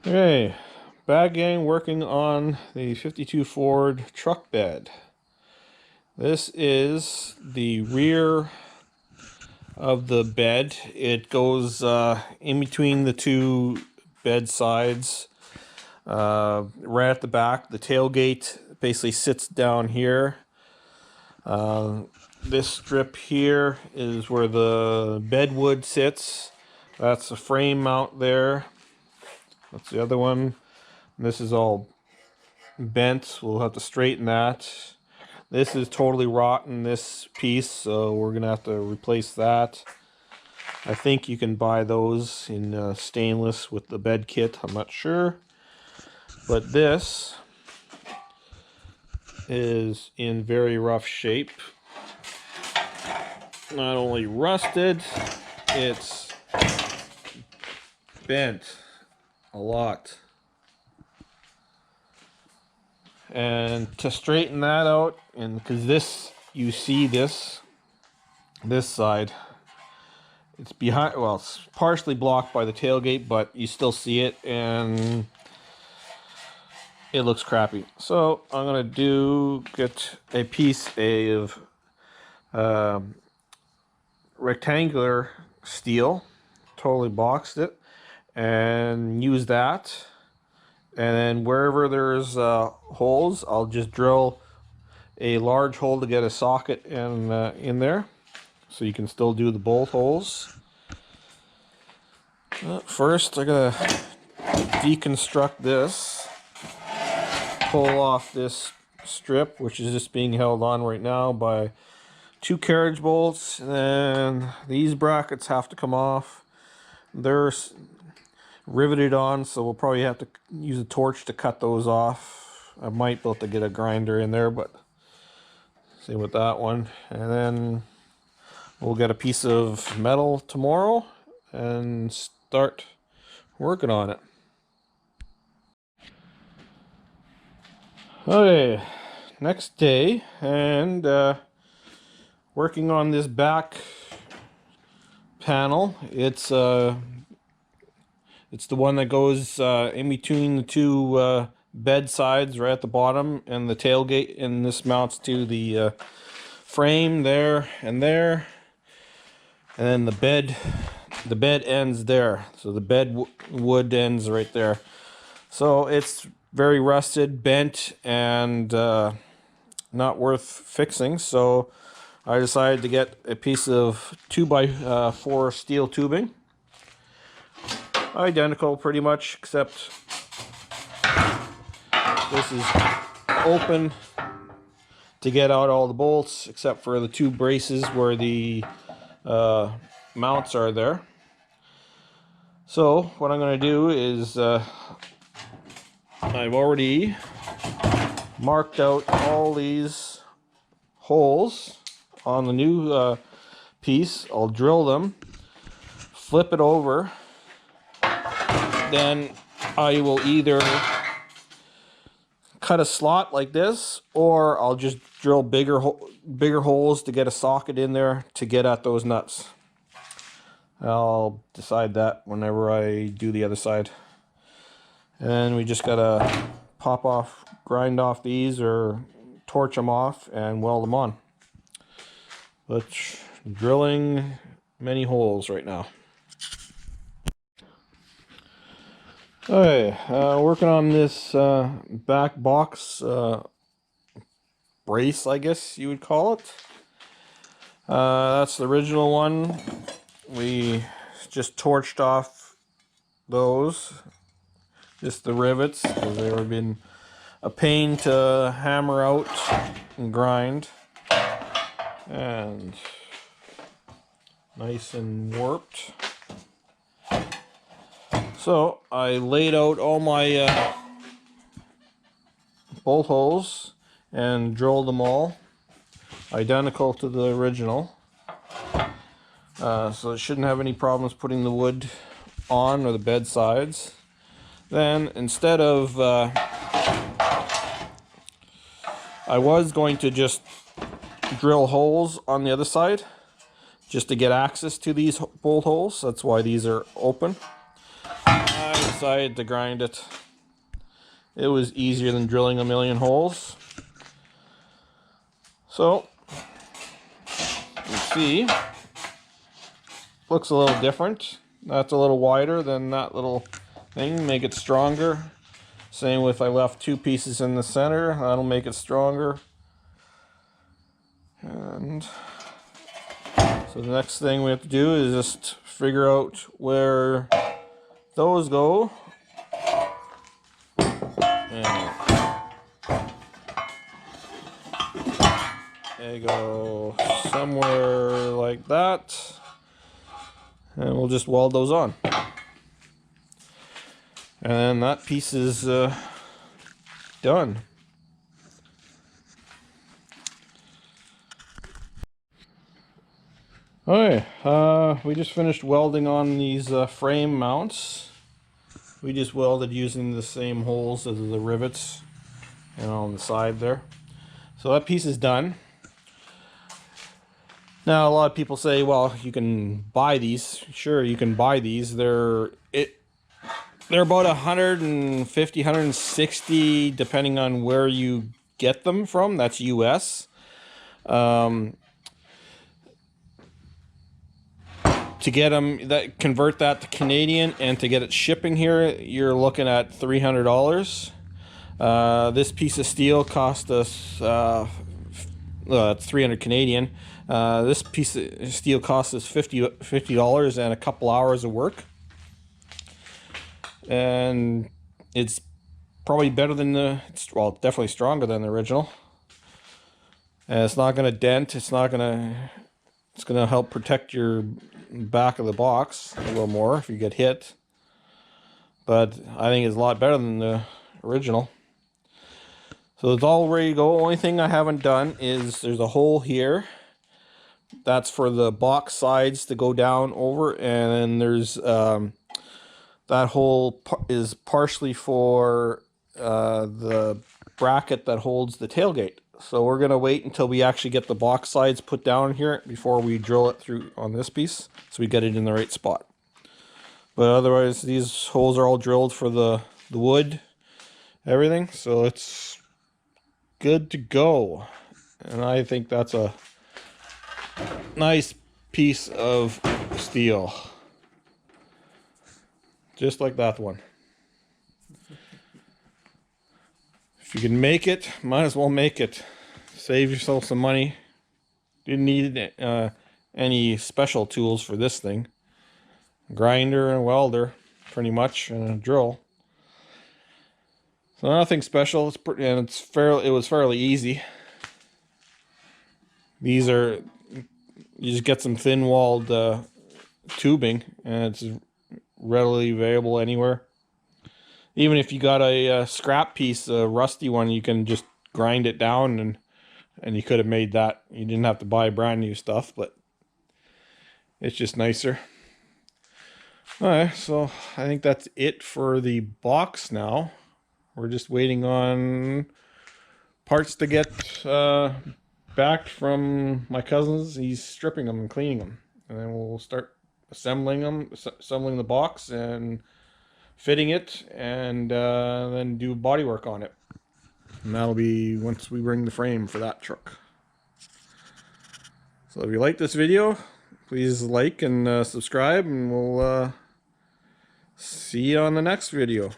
Okay, Bad Gang working on the 52 Ford truck bed. This is the rear of the bed. It goes in between the two bed sides. Right at the back, the tailgate basically sits down here. This strip here is where the bed wood sits. That's the frame mount there. That's the other one. This is all bent. We'll have to straighten that. This is totally rotten, this piece, so we're gonna have to replace that. I think you can buy those in stainless with the bed kit. I'm not sure, but this is in very rough shape. Not only rusted, it's bent a lot. And to straighten that out, and because this, you see this side, it's behind, well, it's partially blocked by the tailgate, but you still see it, and it looks crappy. So I'm gonna get a piece of rectangular steel, totally boxed it, and use that. And then wherever there's holes, I'll just drill a large hole to get a socket in there, so you can still do the bolt holes. First, I gotta deconstruct this, pull off this strip, which is just being held on right now by two carriage bolts, and then these brackets have to come off. They're riveted on, so we'll probably have to use a torch to cut those off. I might be able to get a grinder in there, but same with that one. And then we'll get a piece of metal tomorrow and start working on it. Okay, next day, and working on this back panel. It's the one that goes in between the two bed sides right at the bottom and the tailgate, and this mounts to the frame there, and then the bed ends there. So the bed wood ends right there. So it's very rusted, bent, and not worth fixing. So I decided to get a piece of 2x4 steel tubing. Identical pretty much, except this is open to get out all the bolts, except for the two braces where the mounts are there. So what I'm going to do is I've already marked out all these holes on the new piece. I'll drill them, flip it over, then I will either cut a slot like this, or I'll just drill bigger holes to get a socket in there to get at those nuts. I'll decide that whenever I do the other side. And we just gotta grind off these or torch them off and weld them on. But drilling many holes right now. Okay, working on this back box brace, I guess you would call it. That's the original one. We just torched off those, just the rivets, because they would have been a pain to hammer out and grind. And nice and warped. So I laid out all my bolt holes and drilled them all identical to the original. So it shouldn't have any problems putting the wood on or the bed sides. Then instead of, I was going to just drill holes on the other side just to get access to these bolt holes. That's why these are open. I decided to grind it. It was easier than drilling a million holes. So, you see, looks a little different. That's a little wider than that little thing, make it stronger. Same with I left 2 pieces in the center, that'll make it stronger. And so the next thing we have to do is just figure out where those go. And they go somewhere like that. And we'll just weld those on. And then that piece is done. Okay, we just finished welding on these frame mounts. We just welded using the same holes as the rivets and on the side there. So that piece is done. Now a lot of people say, well, you can buy these. Sure, you can buy these. They're about 150, 160 depending on where you get them from. That's US. To get them, convert that to Canadian, and to get it shipping here, you're looking at $300. This piece of steel cost us it's 300 Canadian. This piece of steel cost us $50 and a couple hours of work, and it's probably better than well, definitely stronger than the original. And it's not going to dent. It's going to help protect your back of the box a little more if you get hit. But I think it's a lot better than the original. So it's all ready to go. Only thing I haven't done is there's a hole here. That's for the box sides to go down over, and then there's that hole is partially for the bracket that holds the tailgate. So we're going to wait until we actually get the box sides put down here before we drill it through on this piece, so we get it in the right spot. But otherwise, these holes are all drilled for the wood, everything, so it's good to go. And I think that's a nice piece of steel. Just like that one. If you can make it, might as well make it. Save yourself some money. Didn't need any special tools for this thing. Grinder and welder, pretty much, and a drill. So nothing special. It's pretty, and it was fairly easy. These are, you just get some thin-walled tubing, and it's readily available anywhere. Even if you got a scrap piece, a rusty one, you can just grind it down, and you could have made that. You didn't have to buy brand new stuff, but it's just nicer. Alright, so I think that's it for the box now. We're just waiting on parts to get back from my cousin's. He's stripping them and cleaning them, and then we'll start assembling the box and fitting it, and then do body work on it. And that'll be once we bring the frame for that truck. So if you like this video, please like and subscribe, and we'll see you on the next video.